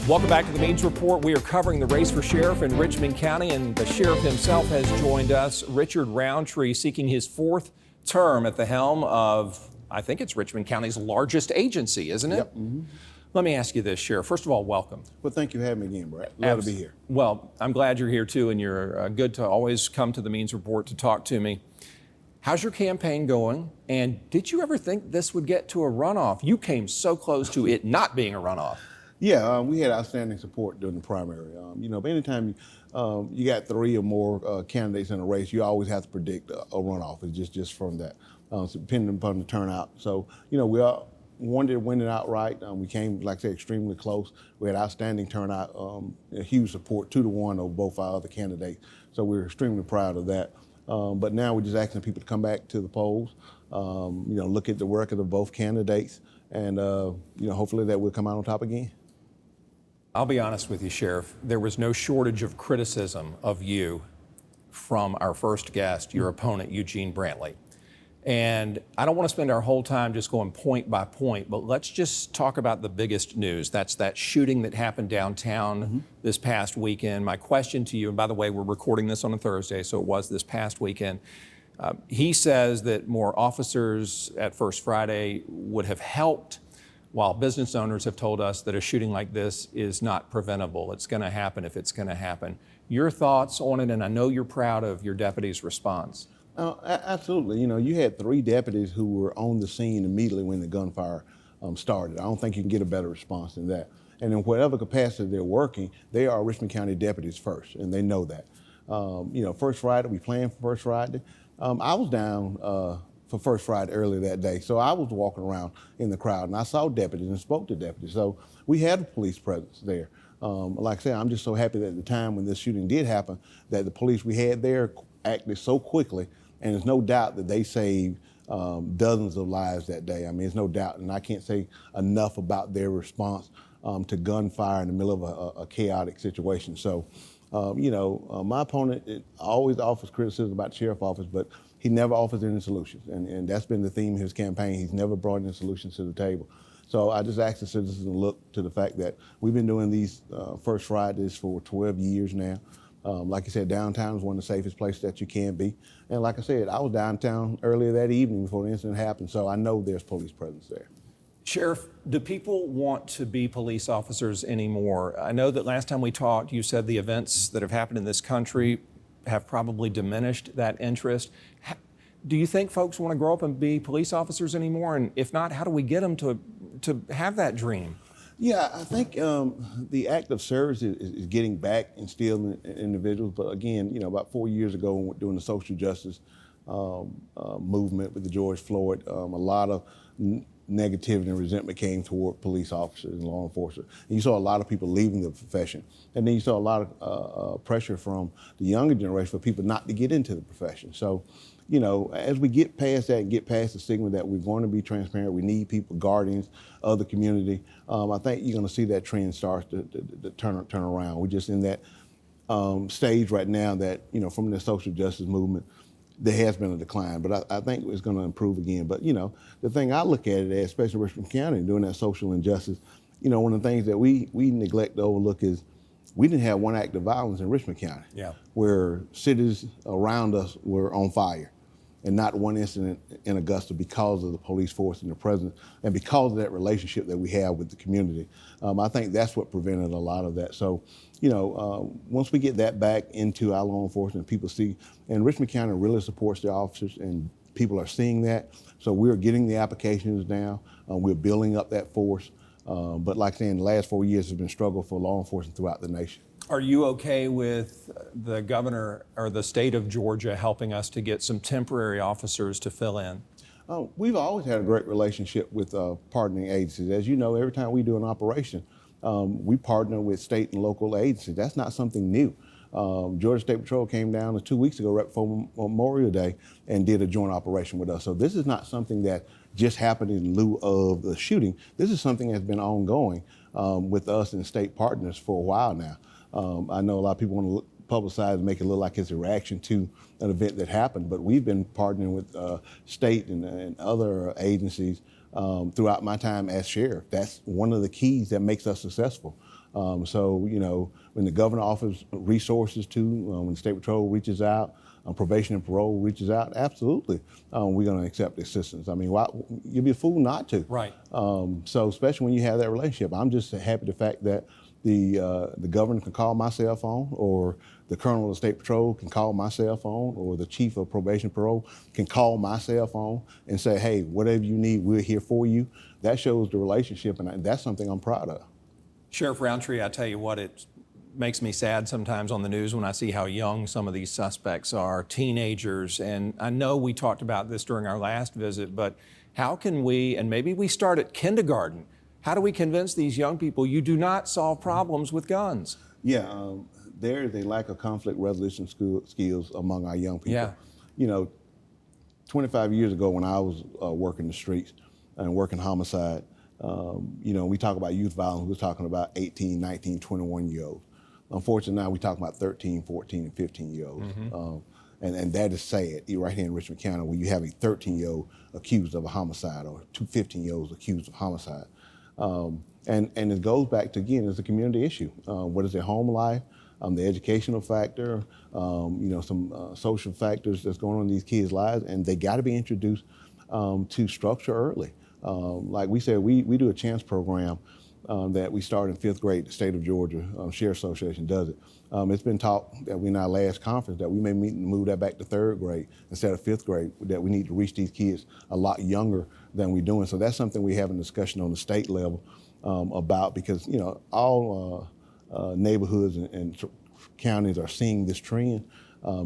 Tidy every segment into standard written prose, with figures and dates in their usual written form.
Welcome back to the Means Report. We are covering the race for sheriff in Richmond County, and the sheriff himself has joined us. Richard Roundtree seeking his fourth term at the helm of, I think it's Richmond County's largest agency, isn't it? Yep. Mm-hmm. Let me ask you this, Sheriff. First of all, welcome. Well, thank you for having me again, Brad. Glad to be here. Well, I'm glad you're here too, and you're good to always come to the Means Report to talk to me. How's your campaign going? And did you ever think this would get to a runoff? You came so close to it not being a runoff. Yeah, we had outstanding support during the primary. But anytime you got three or more candidates in a race, you always have to predict a runoff. It's just from that, depending upon the turnout. So, we all wanted to win it outright. We came, like I said, extremely close. We had outstanding turnout, a huge support, 2-1 over both our other candidates. So we're extremely proud of that. But now we're just asking people to come back to the polls, look at the record of both candidates, and hopefully that will come out on top again. I'll be honest with you, Sheriff. There was no shortage of criticism of you from our first guest, your opponent, Eugene Brantley. And I don't want to spend our whole time just going point by point, but let's just talk about the biggest news. That's that shooting that happened downtown this past weekend. My question to you, and by the way, we're recording this on a Thursday, so it was this past weekend. He says that more officers at First Friday would have helped, while business owners have told us that a shooting like this is not preventable. It's going to happen if it's going to happen. Your thoughts on it, and I know you're proud of your deputy's response. Absolutely. You had 3 deputies who were on the scene immediately when the gunfire started. I don't think you can get a better response than that. And in whatever capacity they're working, they are Richmond County deputies first, and they know that. First Friday, we planned for First Friday. I was down for First Friday earlier that day, so I was walking around in the crowd, and I saw deputies and spoke to deputies. So we had a police presence there. Like I said, I'm just so happy that at the time when this shooting did happen, that the police we had there acted so quickly. And there's no doubt that they saved dozens of lives that day. I mean, there's no doubt, and I can't say enough about their response to gunfire in the middle of a chaotic situation. So, my opponent always offers criticism about the sheriff's office, but he never offers any solutions. And that's been the theme of his campaign. He's never brought any solutions to the table. So I just ask the citizens to look to the fact that we've been doing these First Fridays for 12 years now. Like you said, downtown is one of the safest places that you can be. And like I said, I was downtown earlier that evening before the incident happened, so I know there's police presence there. Sheriff, do people want to be police officers anymore? I know that last time we talked, you said the events that have happened in this country have probably diminished that interest. Do you think folks want to grow up and be police officers anymore? And if not, how do we get them to have that dream? Yeah, I think the act of service is getting back instilled in individuals. But again, about 4 years ago, doing the social justice movement with the George Floyd, a lot of negativity and resentment came toward police officers and law enforcement. And you saw a lot of people leaving the profession. And then you saw a lot of pressure from the younger generation for people not to get into the profession. So, as we get past that and get past the stigma that we're going to be transparent, we need people, guardians of the community, I think you're going to see that trend start to turn around. We're just in that stage right now that, from the social justice movement, there has been a decline, but I think it's going to improve again. But, the thing I look at it as, especially Richmond County, doing that social injustice, one of the things that we neglect to overlook is we didn't have one act of violence in Richmond County where cities around us were on fire, and not one incident in Augusta because of the police force and the presence, and because of that relationship that we have with the community. I think that's what prevented a lot of that. So, once we get that back into our law enforcement, people see, and Richmond County really supports their officers, and people are seeing that. So we're getting the applications down. We're building up that force. But like I said, in the last 4 years, has been a struggle for law enforcement throughout the nation. Are you okay with the governor or the state of Georgia helping us to get some temporary officers to fill in? We've always had a great relationship with partnering agencies. As you know, every time we do an operation, we partner with state and local agencies. That's not something new. Georgia State Patrol came down 2 weeks ago, right before Memorial Day, and did a joint operation with us. So this is not something that just happened in lieu of the shooting. This is something that's been ongoing with us and state partners for a while now. I know a lot of people want to publicize and make it look like it's a reaction to an event that happened, but we've been partnering with state and other agencies throughout my time as sheriff. That's one of the keys that makes us successful. So, you know, when the governor offers resources to, when State Patrol reaches out, probation and parole reaches out, absolutely, we're going to accept the assistance. I mean, why, you'd be a fool not to. Right. So especially when you have that relationship, I'm just happy the fact that the governor can call my cell phone, or the colonel of the State Patrol can call my cell phone, or the chief of probation parole can call my cell phone and say, hey, whatever you need, we're here for you. That shows the relationship, and that's something I'm proud of. Sheriff Roundtree, I tell you what, it makes me sad sometimes on the news when I see how young some of these suspects are, teenagers. And I know we talked about this during our last visit, but how can we, and maybe we start at kindergarten, how do we convince these young people you do not solve problems with guns? Yeah, there is a lack of conflict resolution skills among our young people. Yeah. You know, 25 years ago when I was working the streets and working homicide, you know, we talk about youth violence, we're talking about 18, 19, 21-year-olds. Unfortunately, now we talk about 13, 14, and 15-year-olds. And that is sad, right here in Richmond County, where you have a 13-year-old accused of a homicide, or two 15-year-olds accused of homicide. And it goes back to, again, it's a community issue. What is their home life, the educational factor, you know, some social factors that's going on in these kids' lives, and they got to be introduced to structure early. Like we said, we do a chance program that we start in 5th grade. The state of Georgia Sheriff Association does it. It's been taught that in our last conference that we may move that back to 3rd grade instead of 5th grade, that we need to reach these kids a lot younger than we're doing. So that's something we have in discussion on the state level about, because, you know, all neighborhoods and counties are seeing this trend.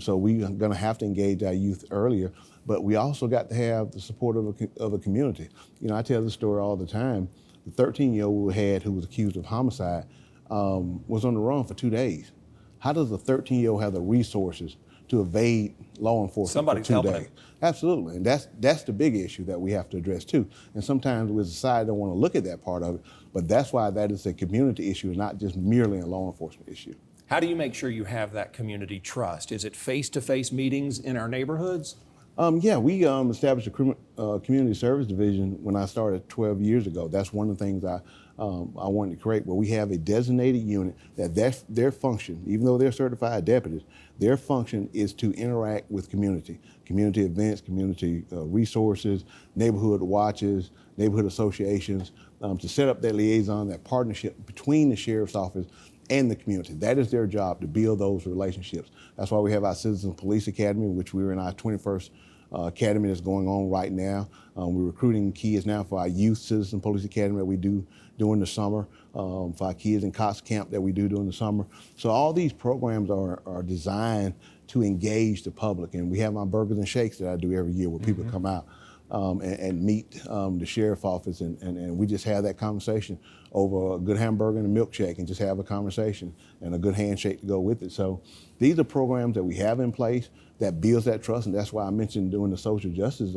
So we're going to have to engage our youth earlier, but we also got to have the support of a community. You know, I tell this story all the time. The 13-year-old we had who was accused of homicide was on the run for 2 days. How does a 13-year-old have the resources to evade law enforcement Somebody's for 2 helping days? him. Absolutely, and that's the big issue that we have to address too. And sometimes we as a society don't want to look at that part of it, but that's why that is a community issue and not just merely a law enforcement issue. How do you make sure you have that community trust? Is it face-to-face meetings in our neighborhoods? Yeah, we established a community service division when I started 12 years ago. That's one of the things I wanted to create, where we have a designated unit that their function, even though they're certified deputies, their function is to interact with community events, community resources, neighborhood watches, neighborhood associations, to set up that liaison, that partnership between the sheriff's office and the community. That is their job, to build those relationships. That's why we have our Citizen Police Academy, which we're in our 21st academy that's going on right now. We're recruiting kids now for our Youth Citizen Police Academy that we do during the summer, for our kids in COTS camp that we do during the summer. So all these programs are designed to engage the public. And we have my burgers and shakes that I do every year, where people come out and meet the sheriff's office, and we just have that conversation over a good hamburger and a milkshake, and just have a conversation and a good handshake to go with it. So these are programs that we have in place that builds that trust, and that's why I mentioned doing the social justice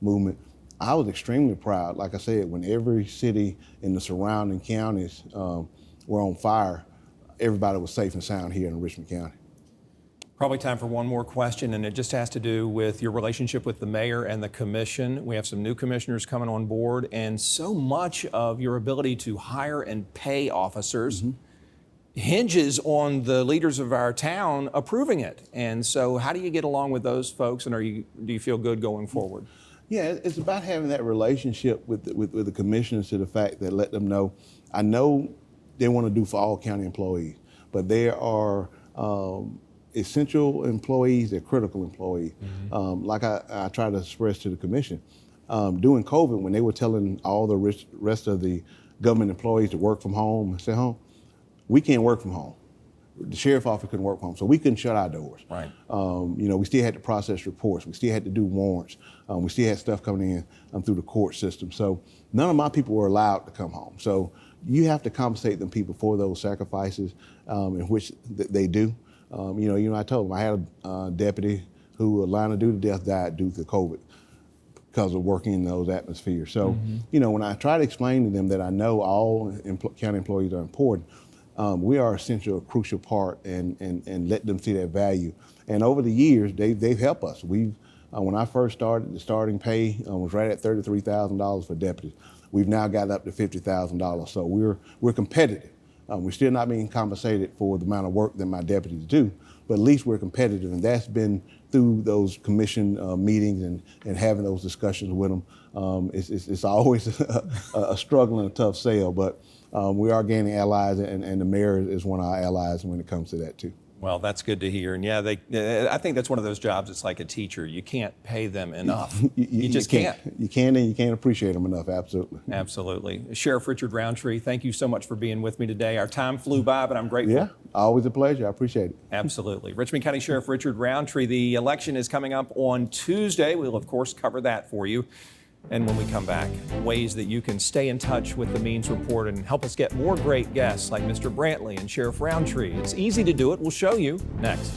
movement. I was extremely proud, like I said, when every city in the surrounding counties were on fire, everybody was safe and sound here in Richmond County. Probably time for one more question, and it just has to do with your relationship with the mayor and the commission. We have some new commissioners coming on board, and so much of your ability to hire and pay officers hinges on the leaders of our town approving it. And so how do you get along with those folks, and do you feel good going forward? Yeah, it's about having that relationship with the commissioners, to the fact that let them know, I know they want to do for all county employees, but there are essential employees, they're critical employees. Like I try to express to the commission, during COVID, when they were telling all the rest of the government employees to work from home and stay home, we can't work from home. The sheriff's office couldn't work from home, so we couldn't shut our doors. Right. You know, we still had to process reports. We still had to do warrants. We still had stuff coming in through the court system. So none of my people were allowed to come home. So you have to compensate them people for those sacrifices, in which they do. You know, I told them I had a deputy who, line of duty death, died due to COVID because of working in those atmospheres. So, you know, when I try to explain to them that I know all county employees are important, we are essential, a crucial part, and let them see that value. And over the years, they've helped us. We've When I first started, the starting pay was right at $33,000 for deputies. We've now got up to $50,000, so we're competitive. We're still not being compensated for the amount of work that my deputies do, but at least we're competitive, and that's been through those commission meetings and having those discussions with them. It's always a struggle and a tough sale, but we are gaining allies, and the mayor is one of our allies when it comes to that too. Well, that's good to hear. And yeah, I think that's one of those jobs. It's like a teacher. You can't pay them enough. You just can't. You can, and you can't appreciate them enough. Absolutely. Absolutely. Sheriff Richard Roundtree, thank you so much for being with me today. Our time flew by, but I'm grateful. Yeah, always a pleasure. I appreciate it. Absolutely. Richmond County Sheriff Richard Roundtree, the election is coming up on Tuesday. We'll, of course, cover that for you. And when we come back, ways that you can stay in touch with the Means Report and help us get more great guests like Mr. Brantley and Sheriff Roundtree. It's easy to do it. We'll show you next.